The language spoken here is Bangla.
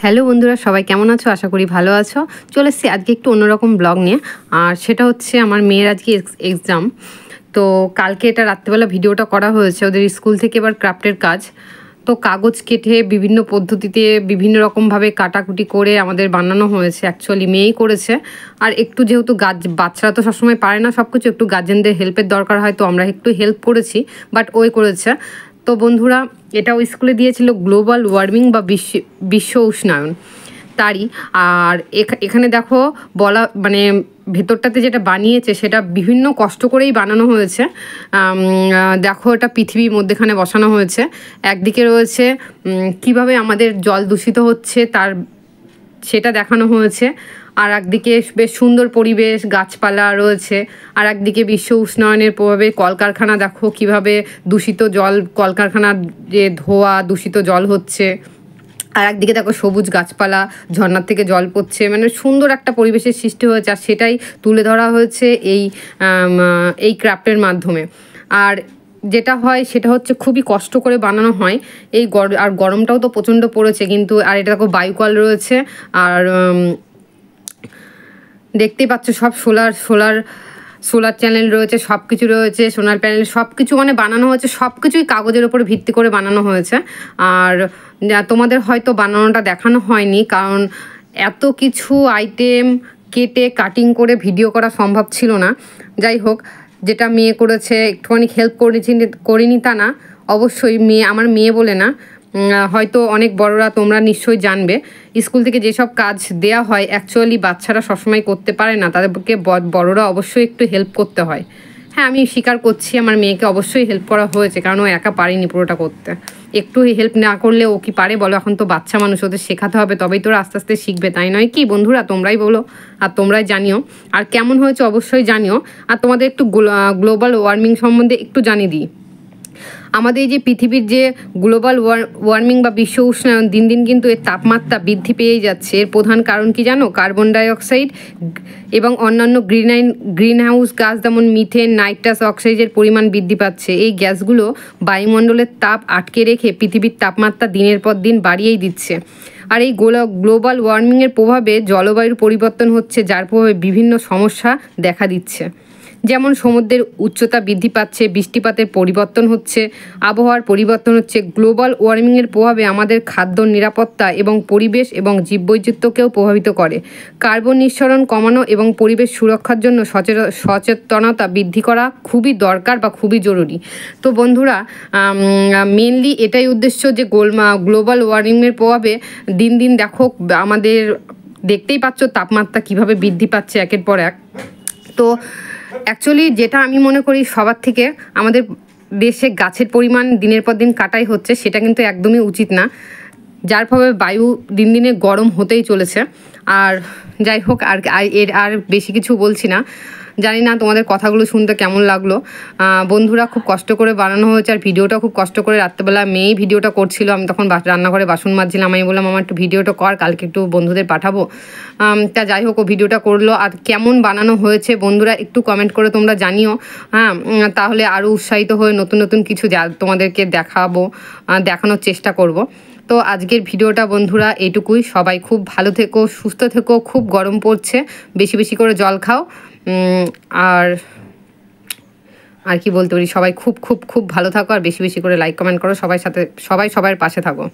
হ্যালো বন্ধুরা, সবাই কেমন আছো? আশা করি ভালো আছো। চলে এসেছি আজকে একটু অন্যরকম ব্লগ নিয়ে। আর সেটা হচ্ছে আমার মেয়ের আজকে এক্সাম। তো কালকে এটা রাত্রেবেলা ভিডিওটা করা হয়েছে, ওদের স্কুল থেকে এবার ক্রাফটের কাজ। তো কাগজ কেটে বিভিন্ন পদ্ধতিতে বিভিন্ন রকমভাবে কাটাকুটি করে আমাদের বানানো হয়েছে। অ্যাকচুয়ালি মেয়েই করেছে। আর একটু যেহেতু বাচ্চারা তো সবসময় পারে না সব কিছু, একটু গার্জেনদের হেল্পের দরকার হয়, তো আমরা একটু হেল্প করেছি, বাট ওই করেছে। তো বন্ধুরা, এটাও স্কুলে দিয়েছিল গ্লোবাল ওয়ার্মিং বা বিশ্ব উষ্ণায়ন তারই। আর এখানে দেখো বলা মানে ভেতরটাতে যেটা বানিয়েছে সেটা বিভিন্ন কষ্ট করেই বানানো হয়েছে। দেখো, এটা পৃথিবীর মধ্যেখানে বসানো হয়েছে। একদিকে রয়েছে কিভাবে আমাদের জল দূষিত হচ্ছে তার সেটা দেখানো হয়েছে, আর একদিকে বেশ সুন্দর পরিবেশ, গাছপালা রয়েছে। আর একদিকে বিশ্ব উষ্ণায়নের প্রভাবে কলকারখানা, দেখো কিভাবে দূষিত জল, কলকারখানার যে ধোয়া দূষিত জল হচ্ছে। আর একদিকে দেখো সবুজ গাছপালা, ঝর্নার থেকে জল পড়ছে, মানে সুন্দর একটা পরিবেশের সৃষ্টি হয়েছে। আর সেটাই তুলে ধরা হয়েছে এই ক্রাফটের মাধ্যমে। আর যেটা হয় সেটা হচ্ছে খুবই কষ্ট করে বানানো হয়। আর গরমটাও তো প্রচণ্ড পড়েছে কিন্তু। আর এটা দেখো বায়ুকল রয়েছে। আর দেখতেই পাচ্ছ সব সোলার চ্যানেল রয়েছে, সব কিছু রয়েছে, সোলার প্যানেল, সব কিছু মানে বানানো হয়েছে, সব কিছুই কাগজের ওপর ভিত্তি করে বানানো হয়েছে। আর তোমাদের হয়তো বানানোটা দেখানো হয়নি, কারণ এত কিছু আইটেম কেটে কাটিং করে ভিডিও করা সম্ভব ছিল না। যাই হোক, যেটা মেয়ে করেছে, একটুখানি হেল্প করিনি তা না, অবশ্যই আমার মেয়ে বলে না, হয়তো অনেক বড়রা তোমরা নিশ্চয়ই জানবে, স্কুল থেকে যেসব কাজ দেয়া হয় অ্যাকচুয়ালি বাচ্চারা সবসময় করতে পারে না, তাদেরকে বড়রা অবশ্যই একটু হেল্প করতে হয়। হ্যাঁ, আমি স্বীকার করছি আমার মেয়েকে অবশ্যই হেল্প করা হয়েছে, কারণ ও একা পারেনি পুরোটা করতে। একটু হেল্প না করলে ও কি পারে বলো? এখন তো বাচ্চা মানুষ, ওদের শেখাতে হবে, তবেই তোরা আস্তে আস্তে শিখবে, তাই নয় কি বন্ধুরা? তোমরাই বলো আর তোমরাই জানিও। আর কেমন হয়েছে অবশ্যই জানিও। আর তোমাদের একটু গ্লোবাল ওয়ার্মিং সম্বন্ধে একটু জানিয়ে দিই। আমাদের এই যে পৃথিবীর যে গ্লোবাল ওয়ার্মিং বা বিশ্ব উষ্ণায়ন, দিন দিন কিন্তু এর তাপমাত্রা বৃদ্ধি পেয়েই যাচ্ছে। এর প্রধান কারণ কি জানো? কার্বন ডাইঅক্সাইড এবং অন্যান্য গ্রিন হাউস গ্যাস যেমন মিথেন, নাইট্রাস অক্সাইডের পরিমাণ বৃদ্ধি পাচ্ছে। এই গ্যাসগুলো বায়ুমণ্ডলের তাপ আটকে রেখে পৃথিবীর তাপমাত্রা দিনের পর দিন বাড়িয়েই দিচ্ছে। আর এই গ্লোবাল ওয়ার্মিংয়ের প্রভাবে জলবায়ুর পরিবর্তন হচ্ছে, যার প্রভাবে বিভিন্ন সমস্যা দেখা দিচ্ছে। যেমন সমুদ্রের উচ্চতা বৃদ্ধি পাচ্ছে, বৃষ্টিপাতের পরিবর্তন হচ্ছে, আবহাওয়ার পরিবর্তন হচ্ছে। গ্লোবাল ওয়ার্মিংয়ের প্রভাবে আমাদের খাদ্য নিরাপত্তা এবং পরিবেশ এবং জীববৈচিত্র্যকেও প্রভাবিত করে। কার্বন নিঃসরণ কমানো এবং পরিবেশ সুরক্ষার জন্য সচেতনতা বৃদ্ধি করা খুবই দরকার বা খুবই জরুরি। তো বন্ধুরা, মেনলি এটাই উদ্দেশ্য যে গ্লোবাল ওয়ার্মিংয়ের প্রভাবে দিন দিন দেখো আমাদের দেখতেই পাচ্ছ তাপমাত্রা কিভাবে বৃদ্ধি পাচ্ছে একের পর এক। তো অ্যাকচুয়ালি যেটা আমি মনে করি, সবার থেকে আমাদের দেশে গাছের পরিমাণ দিনের পর দিন কাটাই হচ্ছে, সেটা কিন্তু একদমই উচিত না, যার ফলে বায়ু দিন দিনে গরম হতেই চলেছে। আর যাই হোক, আর বেশি কিছু বলছি না। জানি না তোমাদের কথাগুলো শুনতে কেমন লাগলো। বন্ধুরা, খুব কষ্ট করে বানানো হয়েছে, আর ভিডিওটা খুব কষ্ট করে রাত্রেবেলা মেয়েই ভিডিওটা করছিল। আমি তখন রান্নাঘরে বাসন মাজছিলাম, আমি বললাম আমার একটু ভিডিওটা কর, কালকে একটু বন্ধুদের পাঠাবো। তা যাই হোক, ও ভিডিওটা করলো। আর কেমন বানানো হয়েছে বন্ধুরা একটু কমেন্ট করে তোমরা জানিও। হ্যাঁ, তাহলে আরও উৎসাহিত হয়ে নতুন নতুন কিছু তোমাদেরকে দেখানোর চেষ্টা করব। তো আজকের ভিডিওটা বন্ধুরা এইটুকুই। সবাই খুব ভালো থেকো, সুস্থ থেকো। খুব গরম পড়ছে, বেশি বেশি করে জল খাও। আর কি বলতে পারি, সবাই খুব খুব খুব ভালো থাকো, আর বেশি বেশি করে লাইক কমেন্ট করো, সবাই সবার পাশে থাকো।